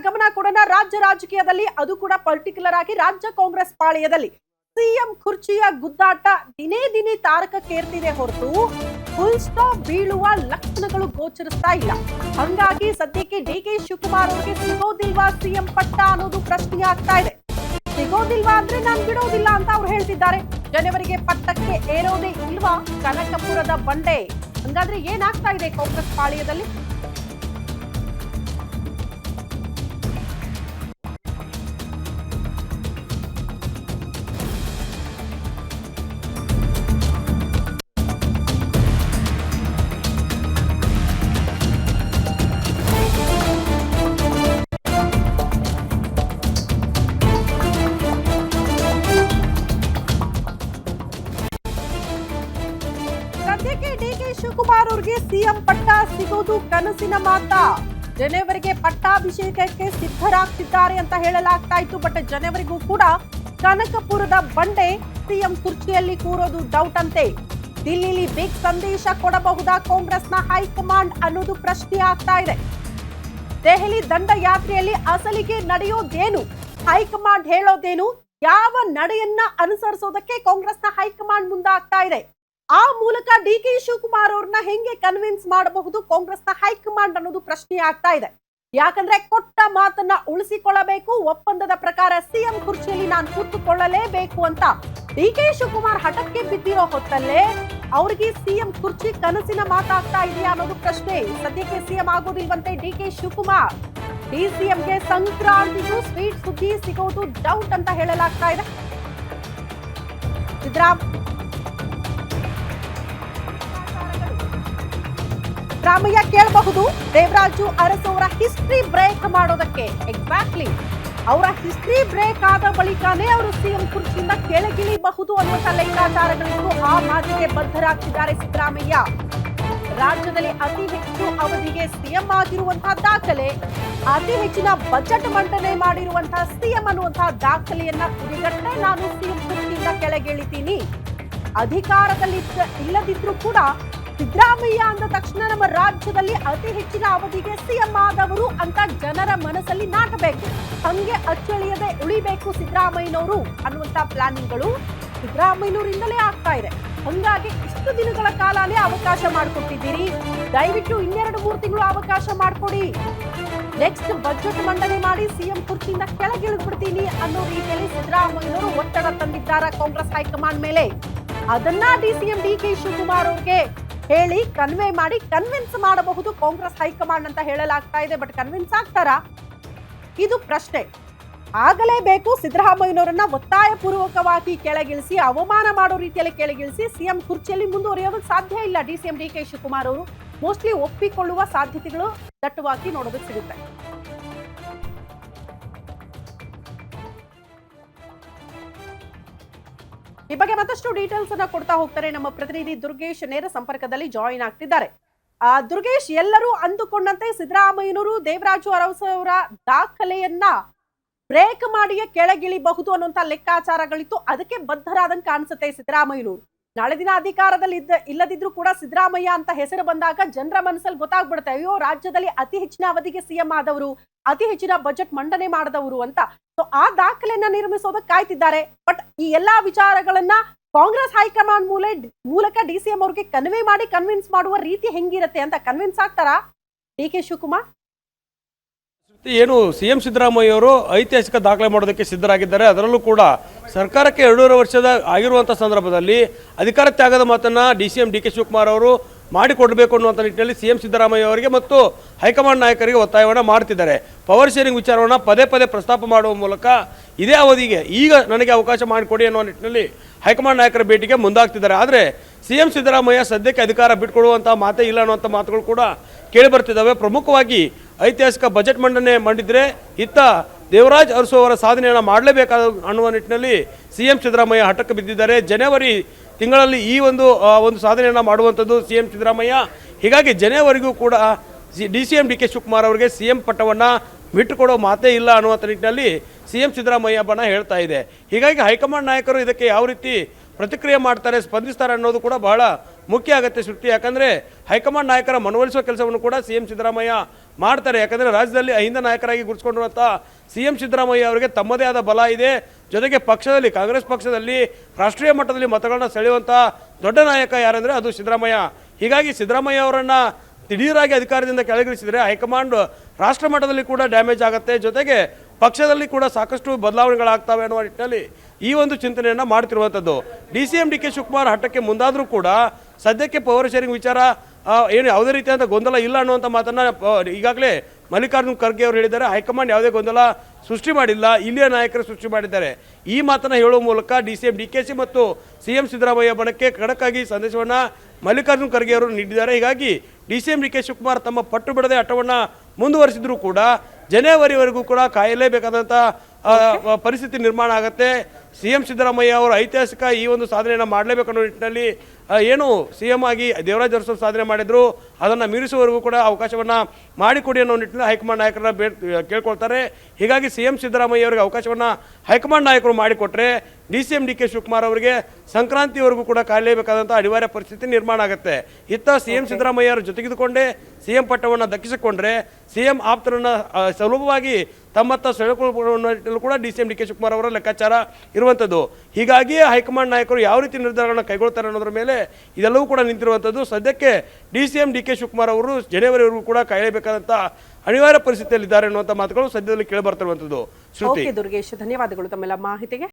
ಗಮನ ಕೊಡೋಣ ರಾಜ್ಯ ರಾಜಕೀಯದಲ್ಲಿ, ಅದು ಕೂಡ ಪರ್ಟಿಕ್ಯುಲರ್ ಆಗಿ ರಾಜ್ಯ ಕಾಂಗ್ರೆಸ್ ಪಾಳೆಯದಲ್ಲಿ ಸಿಎಂ ಕುರ್ಚಿಯ ಗುದ್ದಾಟ ದಿನೇ ದಿನೇ ತಾರಕಕ್ಕೇರ್ತಿದೆ ಹೊರತು ಫುಲ್ ಸ್ಟಾಪ್ ಬೀಳುವ ಲಕ್ಷಣಗಳು ಗೋಚರಿಸ್ತಾ ಇಲ್ಲ. ಹಂಗಾಗಿ ಸದ್ಯಕ್ಕೆ ಡಿಕೆ ಶಿವಕುಮಾರ್ ಅವರಿಗೆ ಸಿಗೋದಿಲ್ವಾ ಸಿಎಂ ಪಟ್ಟ ಅನ್ನೋದು ಪ್ರಶ್ನೆ ಆಗ್ತಾ ಇದೆ. ಸಿಗೋದಿಲ್ವಾ ಅಂದ್ರೆ ನಾನು ಬಿಡೋದಿಲ್ಲ ಅಂತ ಅವ್ರು ಹೇಳ್ತಿದ್ದಾರೆ. ಜನವರಿಗೆ ಪಟ್ಟಕ್ಕೆ ಏರೋದೇ ಇಲ್ವಾ ಕನಕಪುರದ ಬಂಡೆ? ಹಂಗಾದ್ರೆ ಏನಾಗ್ತಾ ಇದೆ ಕಾಂಗ್ರೆಸ್ ಪಾಳೆಯದಲ್ಲಿ? ಸದ್ಯಕ್ಕೆ ಡಿಕೆ ಶಿವಕುಮಾರ್ ಅವರಿಗೆ ಸಿಎಂ ಪಟ್ಟ ಸಿಗೋದು ಕನಸಿನ ಮಾತಾ. ಜನವರಿಗೆ ಪಟ್ಟಾಭಿಷೇಕಕ್ಕೆ ಸಿದ್ಧರಾಗ್ತಿದ್ದಾರೆ ಅಂತ ಹೇಳಲಾಗ್ತಾ ಇತ್ತು. ಬಟ್ ಜನವರಿಗೂ ಕೂಡ ಕನಕಪುರದ ಬಂಡೆ ಸಿಎಂ ಕುರ್ಚಿಯಲ್ಲಿ ಕೂರೋದು ಡೌಟ್ ಅಂತೆ. ದಿಲ್ಲಿಲಿ ಬಿಗ್ ಸಂದೇಶ ಕೊಡಬಹುದಾ ಕಾಂಗ್ರೆಸ್ನ ಹೈಕಮಾಂಡ್ ಅನ್ನೋದು ಪ್ರಶ್ನೆ ಆಗ್ತಾ ಇದೆ. ದೆಹಲಿ ದಂಡಯಾತ್ರೆಯಲ್ಲಿ ಅಸಲಿಗೆ ನಡೆಯೋದೇನು, ಹೈಕಮಾಂಡ್ ಹೇಳೋದೇನು, ಯಾವ ನಡೆಯನ್ನ ಅನುಸರಿಸೋದಕ್ಕೆ ಕಾಂಗ್ರೆಸ್ನ ಹೈಕಮಾಂಡ್ ಮುಂದಾಗ್ತಾ ಇದೆ, ಆ ಮೂಲಕ ಡಿಕೆ ಶಿವಕುಮಾರ್ ಅವ್ರನ್ನ ಹೆಂಗೆ ಕನ್ವಿನ್ಸ್ ಮಾಡಬಹುದು ಕಾಂಗ್ರೆಸ್ನ ಹೈಕಮಾಂಡ್ ಅನ್ನೋದು ಪ್ರಶ್ನೆ ಆಗ್ತಾ ಇದೆ. ಯಾಕಂದ್ರೆ ಕೊಟ್ಟ ಮಾತನ್ನ ಉಳಿಸಿಕೊಳ್ಳಬೇಕು, ಒಪ್ಪಂದದ ಪ್ರಕಾರ ಸಿಎಂ ಕುರ್ಚಿಯಲ್ಲಿ ನಾನು ಕೂತುಕೊಳ್ಳಲೇಬೇಕು ಅಂತ ಡಿಕೆ ಶಿವಕುಮಾರ್ ಹಠಕ್ಕೆ ಬಿದ್ದಿರೋ ಹೊತ್ತಲ್ಲೇ ಅವ್ರಿಗೆ ಸಿಎಂ ಕುರ್ಚಿ ಕನಸಿನ ಮಾತಾಗ್ತಾ ಇದೆಯಾ ಅನ್ನೋದು ಪ್ರಶ್ನೆ. ಸದ್ಯಕ್ಕೆ ಸಿಎಂ ಆಗೋದಿಲ್ವಂತೆ ಡಿಕೆ ಶಿವಕುಮಾರ್. ಡಿಸಿಎಂಗೆ ಸಂಕ್ರಾಂತಿಗೂ ಸ್ವೀಟ್ ಸುದ್ದಿ ಸಿಗೋದು ಡೌಟ್ ಅಂತ ಹೇಳಲಾಗ್ತಾ ಇದೆ. ಸಿದ್ದರಾಮಯ್ಯ ಕೇಳಬಹುದು ದೇವರಾಜು ಅರಸು ಅವರ ಹಿಸ್ಟ್ರಿ ಬ್ರೇಕ್ ಮಾಡೋದಕ್ಕೆ. ಎಕ್ಸಾಕ್ಟ್ಲಿ ಅವರ ಹಿಸ್ಟ್ರಿ ಬ್ರೇಕ್ ಆದ ಬಳಿಕನೇ ಅವರು ಸಿಎಂ ಕುರ್ಚಿಯಿಂದ ಕೆಳಗಿಳಿಬಹುದು ಅನ್ನುವಂಥ ಲೆಕ್ಕಾಚಾರಗಳಿದ್ದು ಆ ಮಾತಿಗೆ ಬದ್ಧರಾಗ್ತಿದ್ದಾರೆ ಸಿದ್ದರಾಮಯ್ಯ. ರಾಜ್ಯದಲ್ಲಿ ಅತಿ ಹೆಚ್ಚು ಅವಧಿಗೆ ಸಿಎಂ ಆಗಿರುವಂತಹ ದಾಖಲೆ, ಅತಿ ಹೆಚ್ಚಿನ ಬಜೆಟ್ ಮಂಡನೆ ಮಾಡಿರುವಂತಹ ಸಿಎಂ ಅನ್ನುವಂತಹ ದಾಖಲೆಯನ್ನ ಕುರಿಗಟ್ಟೆ ನಾನು ಸಿಎಂ ಕುರ್ಚಿಯಿಂದ ಕೆಳಗಿಳಿತೀನಿ. ಅಧಿಕಾರದಲ್ಲಿ ಇಲ್ಲದಿದ್ರೂ ಕೂಡ ಸಿದ್ದರಾಮಯ್ಯ ಅಂದ ತಕ್ಷಣ ನಮ್ಮ ರಾಜ್ಯದಲ್ಲಿ ಅತಿ ಹೆಚ್ಚಿನ ಅವಧಿಗೆ ಸಿಎಂ ಆದವರು ಅಂತ ಜನರ ಮನಸ್ಸಲ್ಲಿ ನಾಟಬೇಕು, ಹಂಗೆ ಅಚ್ಚಳಿಯದೆ ಉಳಿಬೇಕು ಸಿದ್ದರಾಮಯ್ಯನವರು ಅನ್ನುವಂತ ಪ್ಲಾನಿಂಗ್ಗಳು ಸಿದ್ದರಾಮಯ್ಯನವರಿಂದಲೇ ಆಗ್ತಾ ಇದೆ. ಹಂಗಾಗಿ ಇಷ್ಟು ದಿನಗಳ ಕಾಲನೇ ಅವಕಾಶ ಮಾಡಿಕೊಟ್ಟಿದ್ದೀರಿ, ದಯವಿಟ್ಟು 2-3 ತಿಂಗಳು ಅವಕಾಶ ಮಾಡಿಕೊಡಿ, ನೆಕ್ಸ್ಟ್ ಬಜೆಟ್ ಮಂಡನೆ ಮಾಡಿ ಸಿಎಂ ಕುರ್ಚಿಯಿಂದ ಕೆಳಗಿಳಿದ್ಬಿಡ್ತೀನಿ ಅನ್ನೋ ರೀತಿಯಲ್ಲಿ ಸಿದ್ದರಾಮಯ್ಯನವರು ಒತ್ತಡ ತಂದಿದ್ದಾರೆ ಕಾಂಗ್ರೆಸ್ ಹೈಕಮಾಂಡ್ ಮೇಲೆ. ಅದನ್ನ ಡಿಸಿಎಂ ಡಿಕೆ ಶಿವಕುಮಾರ್ ಅವ್ರಿಗೆ ಹೇಳಿ ಕನ್ವೆ ಮಾಡಿ ಕನ್ವಿನ್ಸ್ ಮಾಡಬಹುದು ಕಾಂಗ್ರೆಸ್ ಹೈಕಮಾಂಡ್ ಅಂತ ಹೇಳಲಾಗ್ತಾ ಇದೆ. ಬಟ್ ಕನ್ವಿನ್ಸ್ ಆಗ್ತಾರಾ, ಇದು ಪ್ರಶ್ನೆ. ಆಗಲೇಬೇಕು ಸಿದ್ದರಾಮಯ್ಯನವರನ್ನ ಒತ್ತಾಯ ಪೂರ್ವಕವಾಗಿ ಕೆಳಗಿಳಿಸಿ, ಅವಮಾನ ಮಾಡೋ ರೀತಿಯಲ್ಲಿ ಕೆಳಗಿಳಿಸಿ ಸಿಎಂ ಕುರ್ಚಿಯಲ್ಲಿ ಮುಂದುವರಿಯೋದಕ್ಕೆ ಸಾಧ್ಯ ಇಲ್ಲ. ಡಿಸಿಎಂ ಡಿಕೆ ಶಿವಕುಮಾರ್ ಅವರು ಮೋಸ್ಟ್ಲಿ ಒಪ್ಪಿಕೊಳ್ಳುವ ಸಾಧ್ಯತೆಗಳು ದಟ್ಟವಾಗಿ ನೋಡೋದಕ್ಕೆ ಸಿಗುತ್ತೆ. ಈ ಬಗ್ಗೆ ಮತ್ತಷ್ಟು ಡೀಟೇಲ್ಸ್ ಅನ್ನ ಕೊಡ್ತಾ ಹೋಗ್ತಾರೆ ನಮ್ಮ ಪ್ರತಿನಿಧಿ ದುರ್ಗೇಶ್ ನೇರ ಸಂಪರ್ಕದಲ್ಲಿ ಜಾಯಿನ್ ಆಗ್ತಿದ್ದಾರೆ. ದುರ್ಗೇಶ್, ಎಲ್ಲರೂ ಅಂದುಕೊಂಡಂತೆ ಸಿದ್ದರಾಮಯ್ಯನವರು ದೇವರಾಜು ಅರಸು ಅವರ ದಾಖಲೆಯನ್ನ ಬ್ರೇಕ್ ಮಾಡಿಯೇ ಕೆಳಗಿಳಿಬಹುದು ಅನ್ನುವಂತ ಲೆಕ್ಕಾಚಾರಗಳಿತ್ತು. ಅದಕ್ಕೆ ಬದ್ಧರಾದಂಗೆ ಕಾಣಿಸುತ್ತೆ ಸಿದ್ದರಾಮಯ್ಯನವರು. ನಾಳೆ ದಿನ ಅಧಿಕಾರದಲ್ಲಿ ಇಲ್ಲದಿದ್ರು ಕೂಡ ಸಿದ್ದರಾಮಯ್ಯ ಅಂತ ಹೆಸರು ಬಂದಾಗ ಜನರ ಮನಸ್ಸಲ್ಲಿ ಗೊತ್ತಾಗ್ಬಿಡುತ್ತೆ, ಅಯ್ಯೋ ರಾಜ್ಯದಲ್ಲಿ ಅತಿ ಹೆಚ್ಚಿನ ಅವಧಿಗೆ ಸಿಎಂ ಆದವರು, ಅತಿ ಹೆಚ್ಚಿನ ಬಜೆಟ್ ಮಂಡನೆ ಮಾಡಿದವರು ಅಂತ. ಸೊ ಆ ದಾಖಲೆಯನ್ನ ನಿರ್ಮಿಸೋದಕ್ಕೆ ಕಾಯ್ತಿದ್ದಾರೆ. ಬಟ್ ಈ ಎಲ್ಲಾ ವಿಚಾರಗಳನ್ನ ಕಾಂಗ್ರೆಸ್ ಹೈಕಮಾಂಡ್ ಮೂಲಕ ಡಿಸಿಎಂ ಅವ್ರಿಗೆ ಕನ್ವೆ ಮಾಡಿ ಕನ್ವಿನ್ಸ್ ಮಾಡುವ ರೀತಿ ಹೆಂಗಿರುತ್ತೆ ಅಂತ ಕನ್ವಿನ್ಸ್ ಆಗ್ತಾರಾ ಡಿಕೆ ಶಿವಕುಮಾರ್? ಏನು ಸಿಎಂ ಸಿದ್ದರಾಮಯ್ಯ ಅವರು ಐತಿಹಾಸಿಕ ದಾಖಲೆ ಮಾಡೋದಕ್ಕೆ ಸಿದ್ಧರಾಗಿದ್ದಾರೆ. ಅದರಲ್ಲೂ ಕೂಡ ಸರ್ಕಾರಕ್ಕೆ 2.5 ವರ್ಷದ ಆಗಿರುವಂಥ ಸಂದರ್ಭದಲ್ಲಿ ಅಧಿಕಾರ ತ್ಯಾಗದ ಮಾತನ್ನು ಡಿಸಿಎಂ ಡಿಕೆ ಶಿವಕುಮಾರ್ ಅವರು ಮಾಡಿಕೊಡಬೇಕು ಅನ್ನುವಂಥ ನಿಟ್ಟಿನಲ್ಲಿ ಸಿಎಂ ಸಿದ್ದರಾಮಯ್ಯ ಅವರಿಗೆ ಮತ್ತು ಹೈಕಮಾಂಡ್ ನಾಯಕರಿಗೆ ಒತ್ತಾಯವನ್ನು ಮಾಡ್ತಿದ್ದಾರೆ. ಪವರ್ ಶೇರಿಂಗ್ ವಿಚಾರವನ್ನು ಪದೇ ಪದೇ ಪ್ರಸ್ತಾಪ ಮಾಡುವ ಮೂಲಕ ಇದೇ ಅವಧಿಗೆ ಈಗ ನನಗೆ ಅವಕಾಶ ಮಾಡಿಕೊಡಿ ಅನ್ನೋ ನಿಟ್ಟಿನಲ್ಲಿ ಹೈಕಮಾಂಡ್ ನಾಯಕರ ಭೇಟಿಗೆ ಮುಂದಾಗ್ತಿದ್ದಾರೆ. ಆದರೆ ಸಿಎಂ ಸಿದ್ದರಾಮಯ್ಯ ಸದ್ಯಕ್ಕೆ ಅಧಿಕಾರ ಬಿಟ್ಕೊಡುವಂಥ ಮಾತೇ ಇಲ್ಲ ಅನ್ನುವಂಥ ಮಾತುಗಳು ಕೂಡ ಕೇಳಿಬರ್ತಿದ್ದಾವೆ. ಪ್ರಮುಖವಾಗಿ ಐತಿಹಾಸಿಕ ಬಜೆಟ್ ಮಂಡನೆ ಮಾಡಿದರೆ ಇತ್ತ ದೇವರಾಜ್ ಅರಸು ಅವರ ಸಾಧನೆಯನ್ನು ಮಾಡಲೇಬೇಕಾದ ಅನ್ನುವ ನಿಟ್ಟಿನಲ್ಲಿ ಸಿಎಂ ಸಿದ್ದರಾಮಯ್ಯ ಹಠಕ್ಕೆ ಬಿದ್ದಿದ್ದಾರೆ. ಜನವರಿ ತಿಂಗಳಲ್ಲಿ ಈ ಒಂದು ಸಾಧನೆಯನ್ನು ಮಾಡುವಂಥದ್ದು ಸಿಎಂ ಸಿದ್ದರಾಮಯ್ಯ. ಹೀಗಾಗಿ ಜನವರಿಗೂ ಕೂಡ ಡಿಸಿಎಂ ಡಿಕೆ ಶಿವಕುಮಾರ್ ಅವರಿಗೆ ಸಿಎಂ ಪಟ್ಟವನ್ನು ಬಿಟ್ಟುಕೊಡೋ ಮಾತೇ ಇಲ್ಲ ಅನ್ನುವಂಥ ನಿಟ್ಟಿನಲ್ಲಿ ಸಿಎಂ ಸಿದ್ದರಾಮಯ್ಯ ಬಣ ಹೇಳ್ತಾ ಇದೆ. ಹೀಗಾಗಿ ಹೈಕಮಾಂಡ್ ನಾಯಕರು ಇದಕ್ಕೆ ಯಾವ ರೀತಿ ಪ್ರತಿಕ್ರಿಯೆ ಮಾಡ್ತಾರೆ, ಸ್ಪಂದಿಸ್ತಾರೆ ಅನ್ನೋದು ಕೂಡ ಬಹಳ ಮುಖ್ಯ ಅಗತ್ಯ ಶ್ರುತಿ. ಯಾಕಂದರೆ ಹೈಕಮಾಂಡ್ ನಾಯಕರ ಮನವೊಲಿಸುವ ಕೆಲಸವನ್ನು ಕೂಡ CM ಸಿದ್ದರಾಮಯ್ಯ ಮಾಡ್ತಾರೆ. ಯಾಕಂದರೆ ರಾಜ್ಯದಲ್ಲಿ ಅಹಿಂದ ನಾಯಕರಾಗಿ ಗುರುತಿಸಿಕೊಂಡಿರುವಂಥ CM ಸಿದ್ದರಾಮಯ್ಯ ಅವರಿಗೆ ತಮ್ಮದೇ ಆದ ಬಲ ಇದೆ. ಜೊತೆಗೆ ಪಕ್ಷದಲ್ಲಿ, ಕಾಂಗ್ರೆಸ್ ಪಕ್ಷದಲ್ಲಿ ರಾಷ್ಟ್ರೀಯ ಮಟ್ಟದಲ್ಲಿ ಮತಗಳನ್ನ ಸೆಳೆಯುವಂಥ ದೊಡ್ಡ ನಾಯಕ ಯಾರಂದರೆ ಅದು ಸಿದ್ದರಾಮಯ್ಯ. ಹೀಗಾಗಿ ಸಿದ್ದರಾಮಯ್ಯ ಅವರನ್ನು ದಿಢೀರಾಗಿ ಅಧಿಕಾರದಿಂದ ಕೆಳಗಿಳಿಸಿದರೆ ಹೈಕಮಾಂಡ್ ರಾಷ್ಟ್ರ ಮಟ್ಟದಲ್ಲಿ ಕೂಡ ಡ್ಯಾಮೇಜ್ ಆಗುತ್ತೆ. ಜೊತೆಗೆ ಪಕ್ಷದಲ್ಲಿ ಕೂಡ ಸಾಕಷ್ಟು ಬದಲಾವಣೆಗಳಾಗ್ತವೆ ಅನ್ನುವ ನಿಟ್ಟಿನಲ್ಲಿ ಈ ಒಂದು ಚಿಂತನೆಯನ್ನು ಮಾಡ್ತಿರುವಂಥದ್ದು. DCM DK ಶಿವಕುಮಾರ್ ಹಠಕ್ಕೆ ಮುಂದಾದರೂ ಕೂಡ ಸದ್ಯಕ್ಕೆ ಪವರ್ ಶೇರಿಂಗ್ ವಿಚಾರ ಏನು ಯಾವುದೇ ರೀತಿಯಾದ ಗೊಂದಲ ಇಲ್ಲ ಅನ್ನುವಂಥ ಮಾತನ್ನು ಈಗಾಗಲೇ ಮಲ್ಲಿಕಾರ್ಜುನ್ ಖರ್ಗೆ ಅವರು ಹೇಳಿದ್ದಾರೆ. ಹೈಕಮಾಂಡ್ ಯಾವುದೇ ಗೊಂದಲ ಸೃಷ್ಟಿ ಮಾಡಿಲ್ಲ, ಇಲ್ಲಿಯ ನಾಯಕರು ಸೃಷ್ಟಿ ಮಾಡಿದ್ದಾರೆ. ಈ ಮಾತನ್ನು ಹೇಳುವ ಮೂಲಕ DCM DKC ಮತ್ತು CM ಸಿದ್ದರಾಮಯ್ಯ ಬಣಕ್ಕೆ ಖಡಕ್ಕಾಗಿ ಸಂದೇಶವನ್ನು ಮಲ್ಲಿಕಾರ್ಜುನ್ ಖರ್ಗೆ ಅವರು ನೀಡಿದ್ದಾರೆ. ಹೀಗಾಗಿ DCM DK ಶಿವಕುಮಾರ್ ತಮ್ಮ ಪಟ್ಟು ಬಿಡದೆ ಹಠವನ್ನು ಮುಂದುವರಿಸಿದ್ರು ಕೂಡ ಜನವರಿವರೆಗೂ ಕೂಡ ಕಾಯಲೇಬೇಕಾದಂಥ ಪರಿಸ್ಥಿತಿ ನಿರ್ಮಾಣ ಆಗುತ್ತೆ. CM ಸಿದ್ದರಾಮಯ್ಯ ಅವರು ಐತಿಹಾಸಿಕ ಈ ಒಂದು ಸಾಧನೆಯನ್ನು ಮಾಡಲೇಬೇಕನ್ನೋ ನಿಟ್ಟಿನಲ್ಲಿ ಏನು CM ಆಗಿ ದೇವರಾಜ್ ಅರಸು ಸಾಧನೆ ಮಾಡಿದ್ರು, ಅದನ್ನು ಮೀರಿಸುವವರೆಗೂ ಕೂಡ ಅವಕಾಶವನ್ನು ಮಾಡಿಕೊಡಿ ಅನ್ನೋ ನಿಟ್ಟಿನಲ್ಲಿ ಹೈಕಮಾಂಡ್ ನಾಯಕರನ್ನ ಕೇಳ್ಕೊಳ್ತಾರೆ. ಹೀಗಾಗಿ CM ಸಿದ್ದರಾಮಯ್ಯ ಅವರಿಗೆ ಅವಕಾಶವನ್ನು ಹೈಕಮಾಂಡ್ ನಾಯಕರು ಮಾಡಿಕೊಟ್ರೆ DCM DK ಶಿವಕುಮಾರ್ ಅವರಿಗೆ ಸಂಕ್ರಾಂತಿವರೆಗೂ ಕೂಡ ಕಾಯಲೇಬೇಕಾದಂಥ ಅನಿವಾರ್ಯ ಪರಿಸ್ಥಿತಿ ನಿರ್ಮಾಣ ಆಗುತ್ತೆ. ಇತ್ತ CM ಸಿದ್ದರಾಮಯ್ಯ ಅವರು ಜೊತೆಗಿದ್ದುಕೊಂಡೇ CM ಪಟ್ಟವನ್ನು ದಕ್ಕಿಸಿಕೊಂಡ್ರೆ CM ಆಪ್ತರನ್ನು ಸುಲಭವಾಗಿ ತಮ್ಮತ್ತ ಸೆಳೆಕೊಳ್ಳಲು ಕೂಡ DCM DK ಶಿವಕುಮಾರ್ ಅವರ ಲೆಕ್ಕಾಚಾರ ಇರುವಂಥದ್ದು. ಹೀಗಾಗಿಯೇ ಹೈಕಮಾಂಡ್ ನಾಯಕರು ಯಾವ ರೀತಿ ನಿರ್ಧಾರಗಳನ್ನು ಕೈಗೊಳ್ತಾರೆ ಅನ್ನೋದ್ರ ಮೇಲೆ ಇದೆಲ್ಲವೂ ಕೂಡ ನಿಂತಿರುವಂಥದ್ದು. ಸದ್ಯಕ್ಕೆ DCM DK ಶಿವಕುಮಾರ್ ಅವರು ಜನವರಿವರೆಗೂ ಕೂಡ ಕಾಯಲೇಬೇಕಾದಂಥ ಅನಿವಾರ್ಯ ಪರಿಸ್ಥಿತಿಯಲ್ಲಿದ್ದಾರೆ ಅನ್ನುವಂಥ ಮಾತುಗಳು ಸದ್ಯದಲ್ಲಿ ಕೇಳಿ ಬರ್ತಿರುವಂಥದ್ದು. ಶ್ರುತಿ. ದುರ್ಗೇಶ್, ಧನ್ಯವಾದಗಳು ತಮ್ಮೆಲ್ಲ ಮಾಹಿತಿಗೆ.